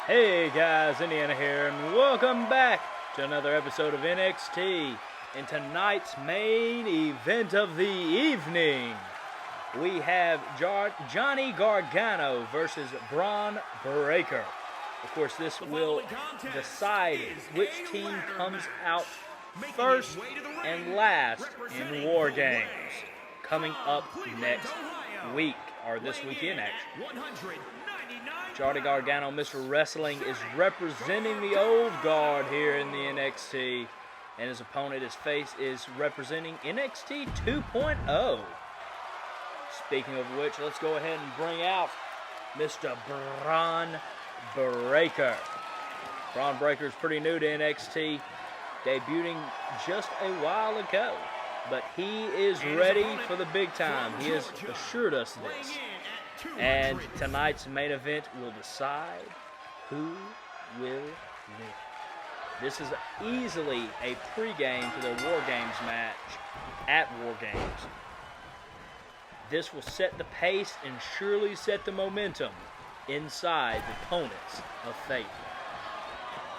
Hey guys, Indiana here, and welcome back to another episode of NXT. In tonight's main event of the evening, we have Johnny Gargano versus Braun Breaker. Of course, this will decide which team comes out first and last in War Games coming up next week, or this weekend actually. Johnny Gargano, Mr. Wrestling, is representing the old guard here in the NXT, and his opponent, is representing NXT 2.0. Speaking of which, let's go ahead and bring out Mr. Braun Breaker. Braun Breaker is pretty new to NXT, debuting just a while ago, but he is ready for the big time. He has assured us this. And tonight's main event will decide who will win. This is easily a pregame to the War Games match at War Games. This will set the pace and surely set the momentum inside the opponents of fate.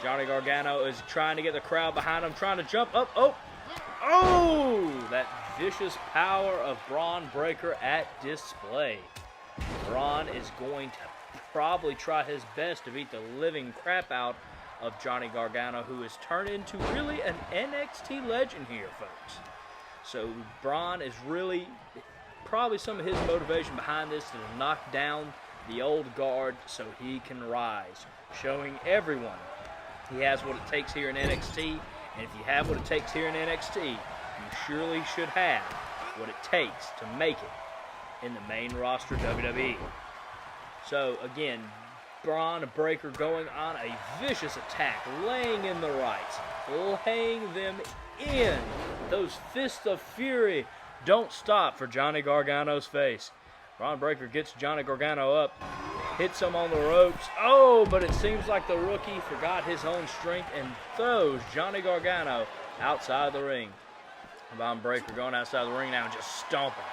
Johnny Gargano is trying to get the crowd behind him, trying to jump up. Oh! That vicious power of Braun Breaker at display. Braun is going to probably try his best to beat the living crap out of Johnny Gargano, who has turned into really an NXT legend here, folks. So Braun is really probably some of his motivation behind this to knock down the old guard so he can rise, showing everyone he has what it takes here in NXT. And if you have what it takes here in NXT, you surely should have what it takes to make it in the main roster WWE. So again, Braun Breaker going on a vicious attack, laying in the rights, laying them in. Those fists of fury don't stop for Johnny Gargano's face. Braun Breaker gets Johnny Gargano up, hits him on the ropes. Oh, but it seems like the rookie forgot his own strength and throws Johnny Gargano outside the ring. Braun Breaker going outside the ring now and just stomping.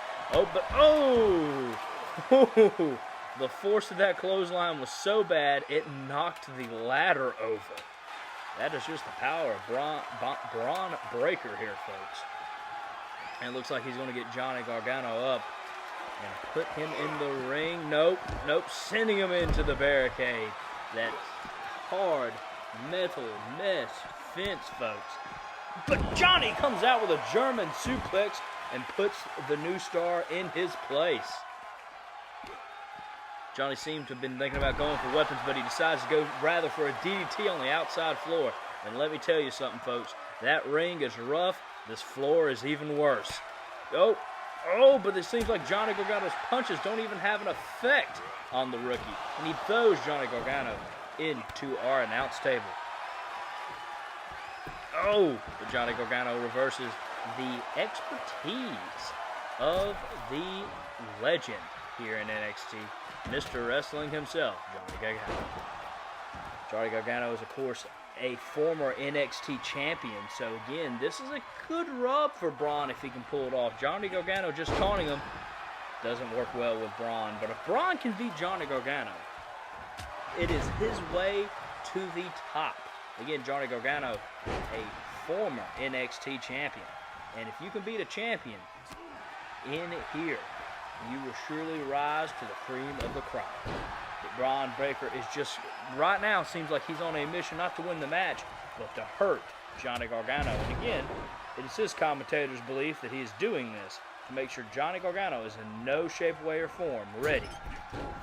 The force of that clothesline was so bad it knocked the ladder over. That is just the power of Braun Breaker here, folks. And it looks like he's going to get Johnny Gargano up and put him in the ring. Nope, sending him into the barricade. That hard metal mesh fence, folks. But Johnny comes out with a German suplex and puts the new star in his place. Johnny seemed to have been thinking about going for weapons, but he decides to go rather for a DDT on the outside floor. And let me tell you something, folks. That ring is rough. This floor is even worse. Oh, but it seems like Johnny Gargano's punches don't even have an effect on the rookie. And he throws Johnny Gargano into our announce table. Oh, but Johnny Gargano reverses the expertise of the legend here in NXT, Mr. Wrestling himself, Johnny Gargano. Johnny Gargano is, of course, a former NXT champion, so again, this is a good rub for Braun if he can pull it off. Johnny Gargano just taunting him doesn't work well with Braun, but if Braun can beat Johnny Gargano, it is his way to the top. Again, Johnny Gargano, a former NXT champion. And if you can beat a champion in here, you will surely rise to the cream of the crop. But Braun Breaker is just, right now, seems like he's on a mission not to win the match, but to hurt Johnny Gargano. And again, it is his commentator's belief that he is doing this to make sure Johnny Gargano is in no shape, way, or form ready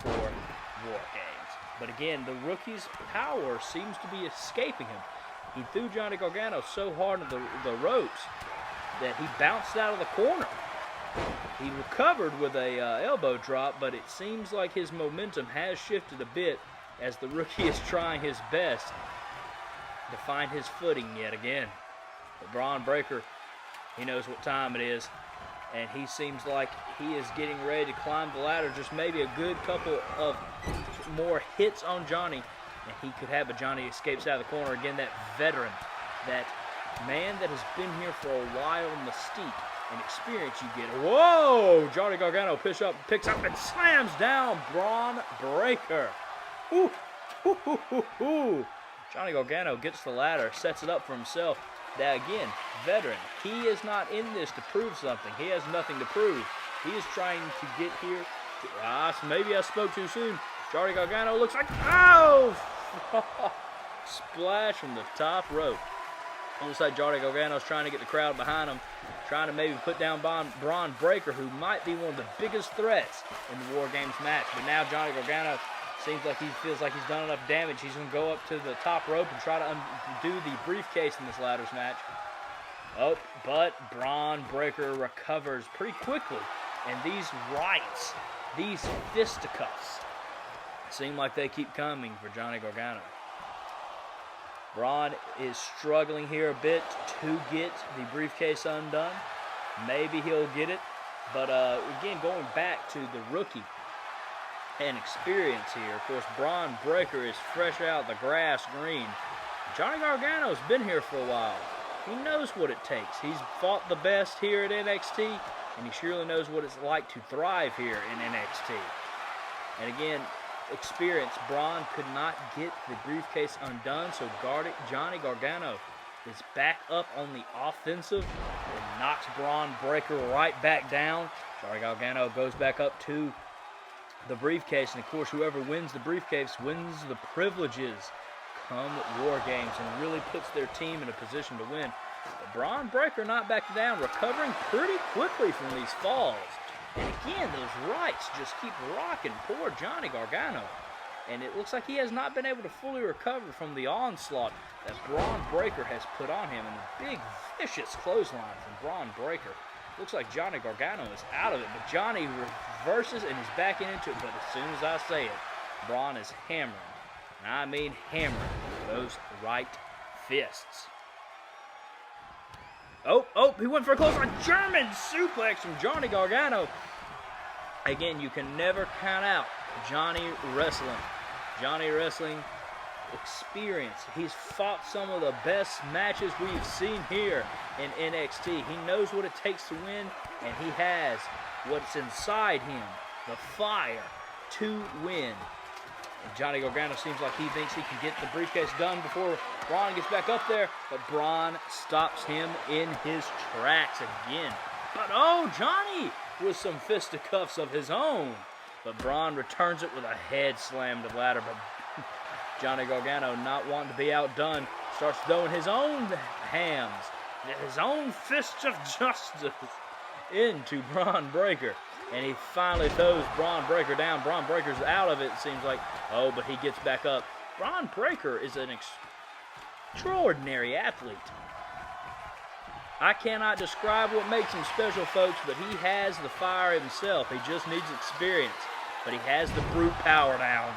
for War Games. But again, the rookie's power seems to be escaping him. He threw Johnny Gargano so hard on the ropes that he bounced out of the corner. He recovered with a elbow drop, but it seems like his momentum has shifted a bit as the rookie is trying his best to find his footing yet again. But Braun Breaker, he knows what time it is, and he seems like he is getting ready to climb the ladder. Just maybe a good couple of more hits on Johnny, and he could have, but Johnny escapes out of the corner. Again, that veteran, that man that has been here for a while, mystique and experience you get. Whoa! Johnny Gargano picks up and slams down Braun Breaker. Ooh. Johnny Gargano gets the ladder, sets it up for himself. Now again, veteran. He is not in this to prove something. He has nothing to prove. He is trying to get here. Maybe I spoke too soon. Johnny Gargano looks like, oh! Splash from the top rope. Looks like Johnny Gargano's trying to get the crowd behind him, trying to maybe put down Braun Breaker, who might be one of the biggest threats in the War Games match. But now Johnny Gargano seems like he feels like he's done enough damage. He's going to go up to the top rope and try to undo the briefcase in this ladders match. Oh, but Braun Breaker recovers pretty quickly. And these rights, these fisticuffs, seem like they keep coming for Johnny Gargano. Braun is struggling here a bit to get the briefcase undone. Maybe he'll get it. But again, going back to the rookie and experience here. Of course, Braun Breaker is fresh out the grass green. Johnny Gargano's been here for a while. He knows what it takes. He's fought the best here at NXT, and he surely knows what it's like to thrive here in NXT. And again, experience. Braun could not get the briefcase undone, so Johnny Gargano is back up on the offensive and knocks Braun Breaker right back down. Johnny Gargano goes back up to the briefcase, and of course whoever wins the briefcase wins the privileges come War Games and really puts their team in a position to win. But Braun Breaker not back down, recovering pretty quickly from these falls. And again, those rights just keep rocking poor Johnny Gargano. And it looks like he has not been able to fully recover from the onslaught that Braun Breaker has put on him. And a big, vicious clothesline from Braun Breaker. Looks like Johnny Gargano is out of it. But Johnny reverses and is backing into it. But as soon as I say it, Braun is hammering. And I mean hammering those right fists. Oh, he went for a clothesline. German suplex from Johnny Gargano. Again, you can never count out Johnny Wrestling. Johnny Wrestling experience. He's fought some of the best matches we've seen here in NXT. He knows what it takes to win, and he has what's inside him, the fire to win. And Johnny Gargano seems like he thinks he can get the briefcase done before Braun gets back up there, but Braun stops him in his tracks again. But oh, Johnny with some fisticuffs of his own. But Braun returns it with a head slam to the ladder. But Johnny Gargano, not wanting to be outdone, starts throwing his own hams, his own fists of justice into Braun Breaker. And he finally throws Braun Breaker down. Braun Breaker's out of it, it seems like. Oh, but he gets back up. Braun Breaker is an extraordinary athlete. I cannot describe what makes him special, folks, but he has the fire himself. He just needs experience. But he has the brute power down.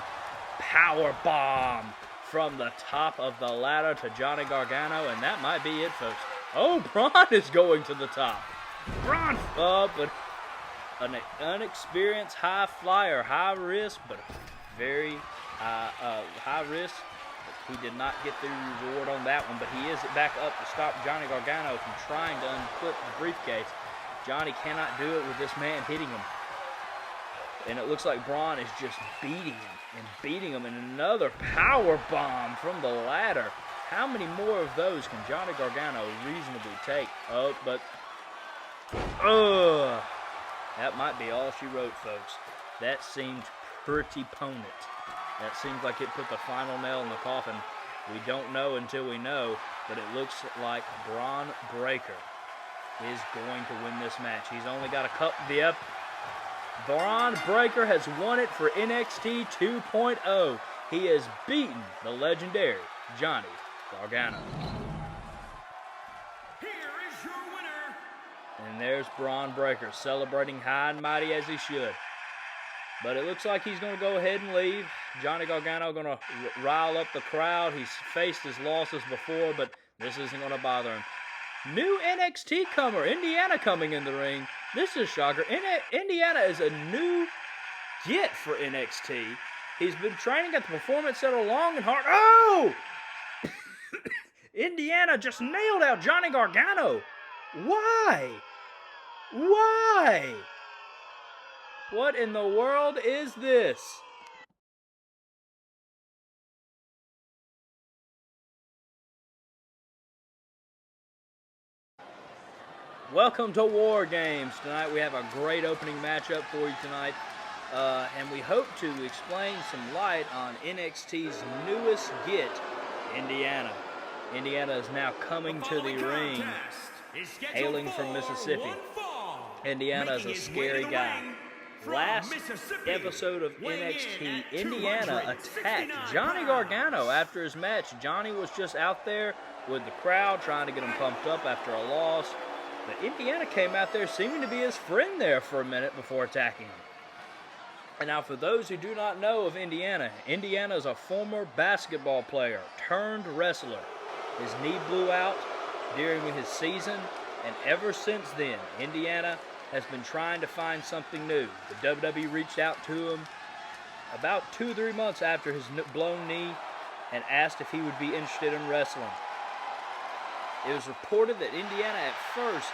Power bomb from the top of the ladder to Johnny Gargano, and that might be it, folks. Oh, Braun is going to the top. Braun up, but an unexperienced high flyer, high risk, but very high risk. He did not get the reward on that one, but he is back up to stop Johnny Gargano from trying to unclip the briefcase. Johnny cannot do it with this man hitting him. And it looks like Braun is just beating him, and another power bomb from the ladder. How many more of those can Johnny Gargano reasonably take? Oh, but that might be all she wrote, folks. That seemed pretty potent. That seems like it put the final nail in the coffin. We don't know until we know, but it looks like Braun Breaker is going to win this match. He's only got a couple. Braun Breaker has won it for NXT 2.0. He has beaten the legendary Johnny Gargano. Here is your winner. And there's Braun Breaker celebrating high and mighty as he should. But it looks like he's going to go ahead and leave. Johnny Gargano going to rile up the crowd. He's faced his losses before, but this isn't going to bother him. New NXT comer, Indiana, coming in the ring. This is a shocker. Indiana is a new get for NXT. He's been training at the Performance Center long and hard. Oh! Indiana just nailed out Johnny Gargano. Why? Why? What in the world is this? Welcome to War Games. Tonight we have a great opening matchup for you tonight. And we hope to explain some light on NXT's newest get, Indiana. Indiana is now coming to the ring, hailing from Mississippi. Indiana is a scary guy. Last episode of NXT, Indiana attacked Johnny Gargano after his match. Johnny was just out there with the crowd trying to get him pumped up after a loss. But Indiana came out there seeming to be his friend there for a minute before attacking him. And now for those who do not know of Indiana, Indiana is a former basketball player turned wrestler. His knee blew out during his season, and ever since then, Indiana has been trying to find something new. The WWE reached out to him about 2 or 3 months after his blown knee and asked if he would be interested in wrestling. It was reported that Indiana at first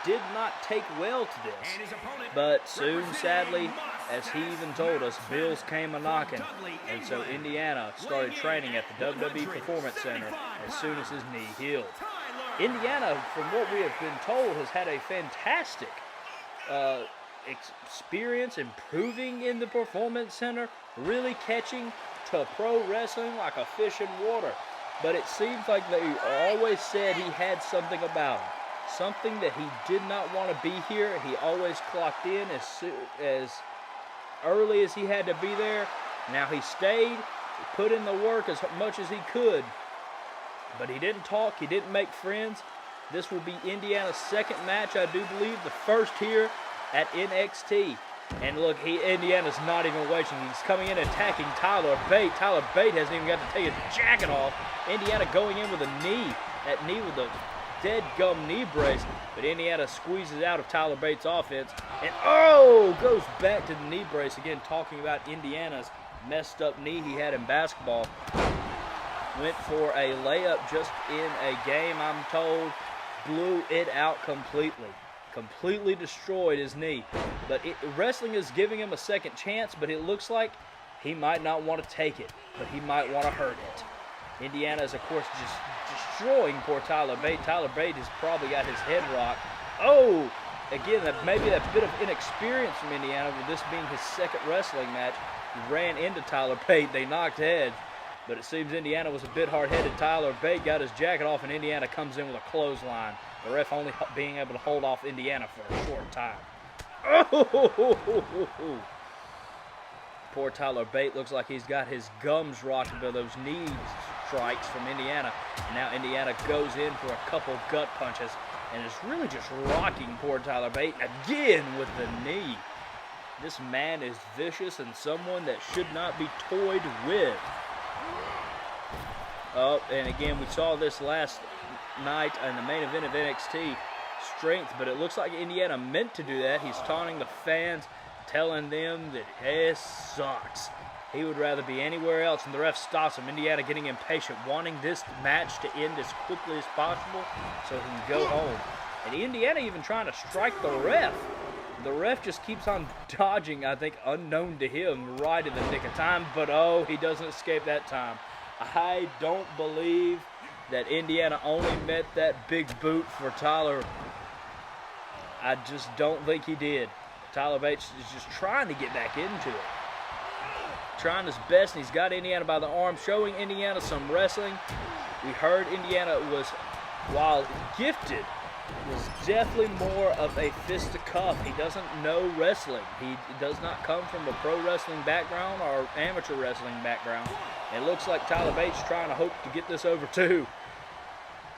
did not take well to this, but soon, sadly, as he even told us, bills came a-knocking, and so Indiana started training at the WWE Performance Center as soon as his knee healed. Indiana, from what we have been told, has had a fantastic experience improving in the Performance Center, really catching to pro wrestling like a fish in water. But it seems like they always said he had something about him. Something that he did not want to be here. He always clocked in as early as he had to be there. Now he stayed, he put in the work as much as he could. But he didn't talk, he didn't make friends. This will be Indiana's second match, I do believe. The first here at NXT. And look, Indiana's not even waiting. He's coming in attacking Tyler Bate. Tyler Bate hasn't even got to take his jacket off. Indiana going in with a knee. That knee with a dead gum knee brace. But Indiana squeezes out of Tyler Bates' offense. And goes back to the knee brace. Again, talking about Indiana's messed up knee he had in basketball. Went for a layup just in a game, I'm told. Blew it out completely. Completely destroyed his knee. But wrestling is giving him a second chance, but it looks like he might not want to take it, but he might want to hurt it. Indiana is, of course, just destroying poor Tyler Bate. Tyler Bate has probably got his head rocked. Again, maybe that bit of inexperience from Indiana, with this being his second wrestling match. He ran into Tyler Bate. They knocked heads, but it seems Indiana was a bit hard-headed. Tyler Bate got his jacket off, and Indiana comes in with a clothesline. The ref only being able to hold off Indiana for a short time. Poor Tyler Bate looks like he's got his gums rocked by those knee strikes from Indiana. And now Indiana goes in for a couple gut punches and is really just rocking poor Tyler Bate again with the knee. This man is vicious and someone that should not be toyed with. And again, we saw this last night in the main event of NXT, strength, but it looks like Indiana meant to do that. He's taunting the fans, telling them that he sucks. He would rather be anywhere else, and the ref stops him. Indiana getting impatient, wanting this match to end as quickly as possible so he can go home. And Indiana even trying to strike the ref. The ref just keeps on dodging, I think, unknown to him, right in the nick of time, but he doesn't escape that time. I don't believe that Indiana only met that big boot for Tyler. I just don't think he did. Tyler Bates is just trying to get back into it. Trying his best, and he's got Indiana by the arm, showing Indiana some wrestling. We heard Indiana was, while gifted, was definitely more of a fisticuff. He doesn't know wrestling. He does not come from a pro wrestling background or amateur wrestling background. It looks like Tyler Bates trying to hope to get this over too.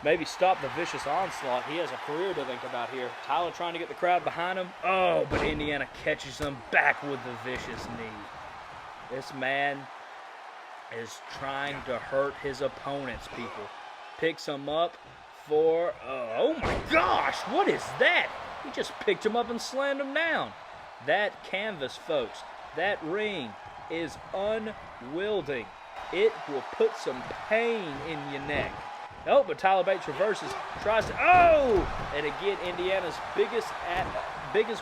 Maybe stop the vicious onslaught. He has a career to think about here. Tyler trying to get the crowd behind him. But Indiana catches him back with the vicious knee. This man is trying to hurt his opponents, people. Picks him up for, oh my gosh, what is that? He just picked him up and slammed him down. That canvas, folks, that ring is unwieldy. It will put some pain in your neck. But Tyler Bates reverses, tries to, and again, Indiana's biggest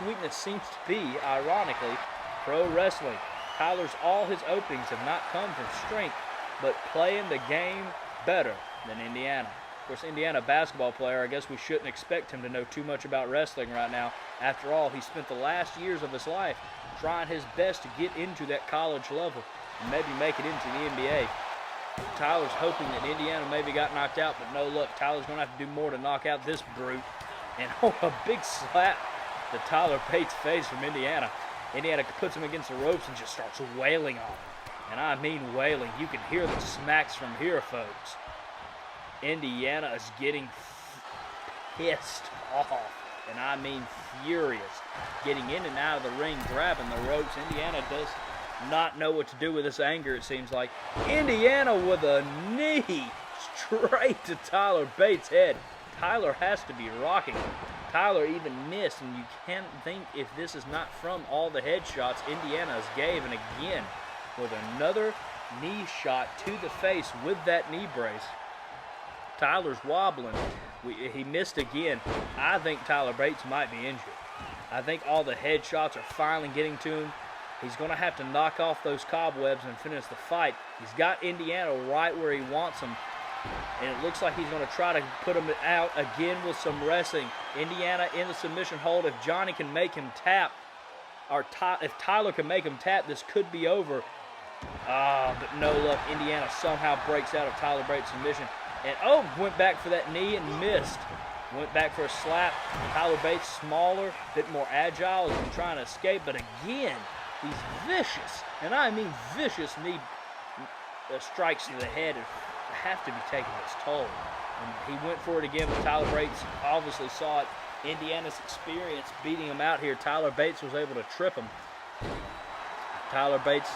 weakness seems to be, ironically, pro wrestling. All his openings have not come from strength, but playing the game better than Indiana. Of course, Indiana basketball player, I guess we shouldn't expect him to know too much about wrestling right now. After all, he spent the last years of his life trying his best to get into that college level and maybe make it into the NBA. Tyler's hoping that Indiana maybe got knocked out, but no look. Tyler's going to have to do more to knock out this brute. And a big slap to Tyler Bates' face from Indiana. Indiana puts him against the ropes and just starts wailing on him. And I mean wailing. You can hear the smacks from here, folks. Indiana is getting pissed off. And I mean furious. Getting in and out of the ring, grabbing the ropes. Indiana does not know what to do with this anger, it seems like. Indiana with a knee straight to Tyler Bates' head. Tyler has to be rocking. Tyler even missed, and you can't think if this is not from all the headshots Indiana's gave. And again, with another knee shot to the face with that knee brace. Tyler's wobbling. He missed again. I think Tyler Bates might be injured. I think all the headshots are finally getting to him. He's going to have to knock off those cobwebs and finish the fight. He's got Indiana right where he wants him. And it looks like he's going to try to put him out again with some wrestling. Indiana in the submission hold. If Johnny can make him tap, or if Tyler can make him tap, this could be over. But no luck. Indiana somehow breaks out of Tyler Bates' submission. And went back for that knee and missed. Went back for a slap. Tyler Bates, smaller, a bit more agile, has been trying to escape. But again, these vicious, and I mean vicious knee strikes to the head have to be taking its toll. And he went for it again, but Tyler Bates obviously saw it. Indiana's experience beating him out here. Tyler Bates was able to trip him. Tyler Bates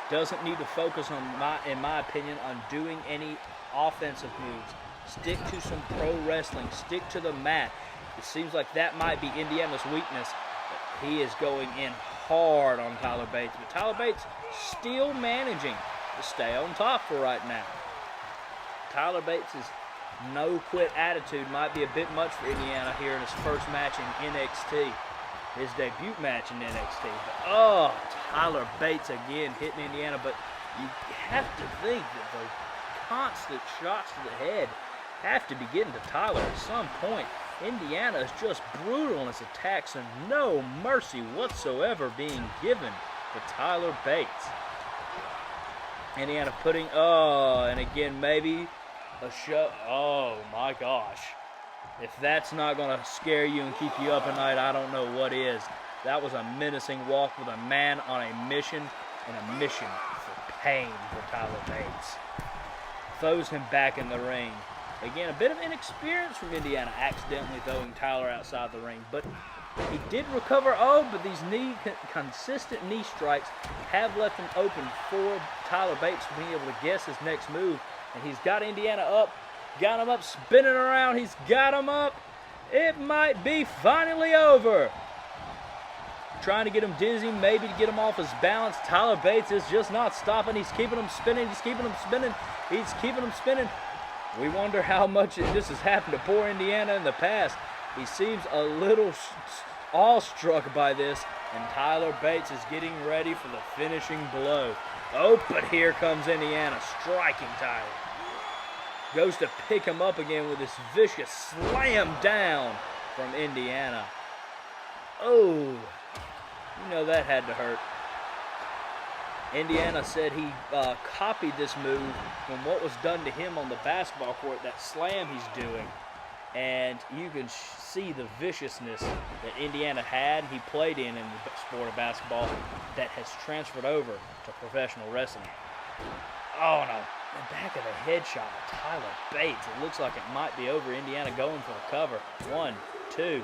doesn't need to focus on, in my opinion, on doing any offensive moves. Stick to some pro wrestling. Stick to the mat. It seems like that might be Indiana's weakness. But he is going in hard on Tyler Bates. But Tyler Bates still managing to stay on top for right now. Tyler Bates' no-quit attitude might be a bit much for Indiana here in his first match in NXT. His debut match in NXT. But, Tyler Bates again hitting Indiana. But you have to think that those constant shots to the head have to be getting to Tyler at some point. Indiana is just brutal in its attacks and no mercy whatsoever being given to Tyler Bates. Indiana putting, and again, maybe a shot. Oh my gosh. If that's not going to scare you and keep you up at night, I don't know what is. That was a menacing walk with a man on a mission, and a mission for pain for Tyler Bates. Throws him back in the ring. Again, a bit of inexperience from Indiana, accidentally throwing Tyler outside the ring. But he did recover. But these consistent knee strikes have left him open for Tyler Bates being able to guess his next move. And he's got Indiana up. Got him up, spinning around. He's got him up. It might be finally over. Trying to get him dizzy, maybe to get him off his balance. Tyler Bates is just not stopping. He's keeping him spinning. He's keeping him spinning. He's keeping him spinning. We wonder how much this has happened to poor Indiana in the past. He seems a little awestruck by this, and Tyler Bates is getting ready for the finishing blow. But here comes Indiana, striking Tyler. Goes to pick him up again with this vicious slam down from Indiana. You know that had to hurt. Indiana said he copied this move from what was done to him on the basketball court, that slam he's doing. And you can see the viciousness that Indiana had, he played in the sport of basketball, that has transferred over to professional wrestling. No. The back of the headshot of Tyler Bates. It looks like it might be over. Indiana going for the cover. 1, 2.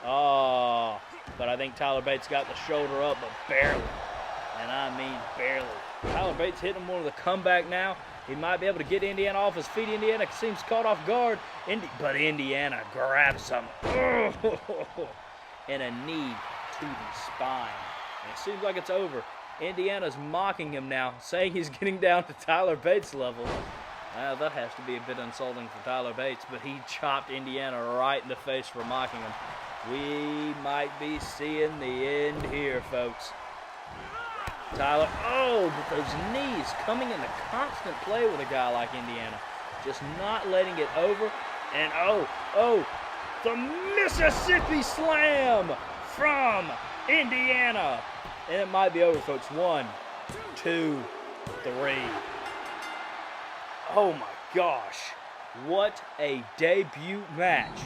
But I think Tyler Bates got the shoulder up, but barely. And I mean barely. Tyler Bates hitting him with a comeback now. He might be able to get Indiana off his feet. Indiana seems caught off guard. But Indiana grabs him. And a knee to the spine. And it seems like it's over. Indiana's mocking him now, saying he's getting down to Tyler Bates' level. That has to be a bit insulting for Tyler Bates, but he chopped Indiana right in the face for mocking him. We might be seeing the end here, folks. Tyler, but those knees coming into constant play with a guy like Indiana. Just not letting it over. And oh, the Mississippi Slam from Indiana. And it might be over, folks. 1, 2, 3. Oh my gosh. What a debut match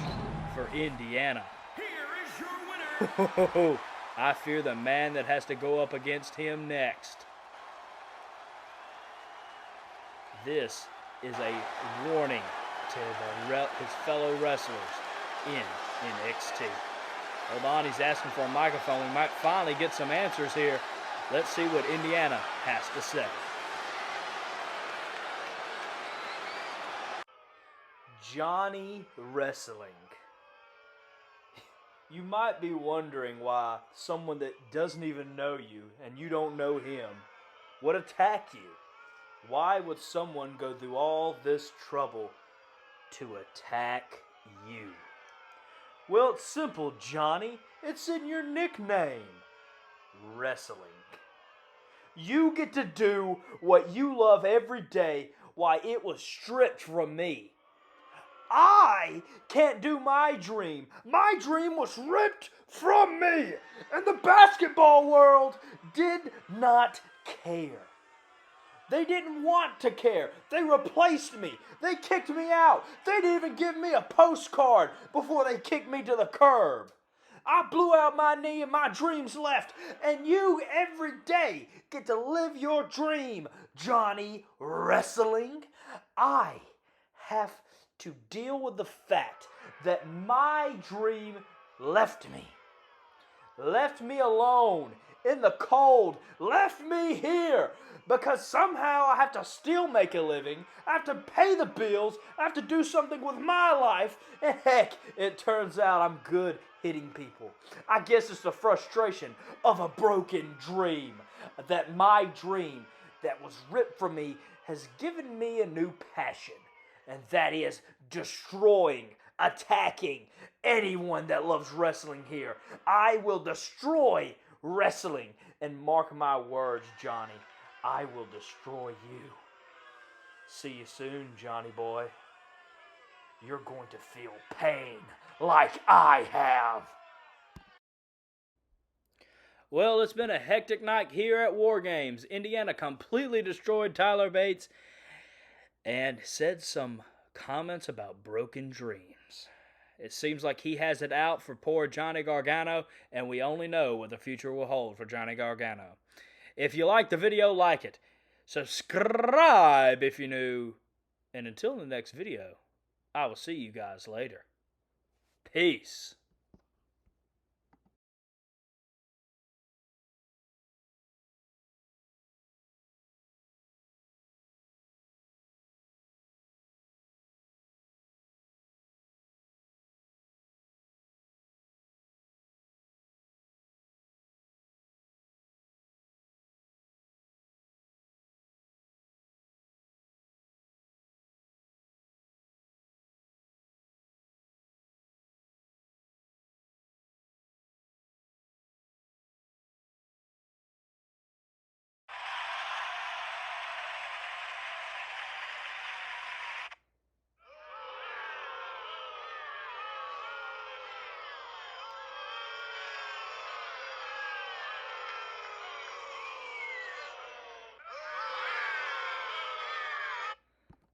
for Indiana. Here is your winner. I fear the man that has to go up against him next. This is a warning to his fellow wrestlers in NXT. Hold on, he's asking for a microphone. We might finally get some answers here. Let's see what Indiana has to say. Johnny Wrestling. You might be wondering why someone that doesn't even know you and you don't know him would attack you. Why would someone go through all this trouble to attack you? Well, it's simple, Johnny. It's in your nickname. Wrestling. You get to do what you love every day while it was stripped from me. I can't do my dream. My dream was ripped from me. And the basketball world did not care. They didn't want to care. They replaced me. They kicked me out. They didn't even give me a postcard before they kicked me to the curb. I blew out my knee and my dreams left. And you every day get to live your dream, Johnny Wrestling. I have to deal with the fact that my dream left me. Left me alone in the cold. Left me here. Because somehow I have to still make a living, I have to pay the bills, I have to do something with my life, and heck, it turns out I'm good hitting people. I guess it's the frustration of a broken dream, that my dream that was ripped from me has given me a new passion, and that is destroying, attacking anyone that loves wrestling here. I will destroy wrestling, and mark my words, Johnny, I will destroy you. See you soon, Johnny boy. You're going to feel pain like I have. Well, it's been a hectic night here at War Games. Indiana completely destroyed Tyler Bates and said some comments about broken dreams. It seems like he has it out for poor Johnny Gargano, and we only know what the future will hold for Johnny Gargano. If you liked the video, like it. Subscribe if you're new. And until the next video, I will see you guys later. Peace.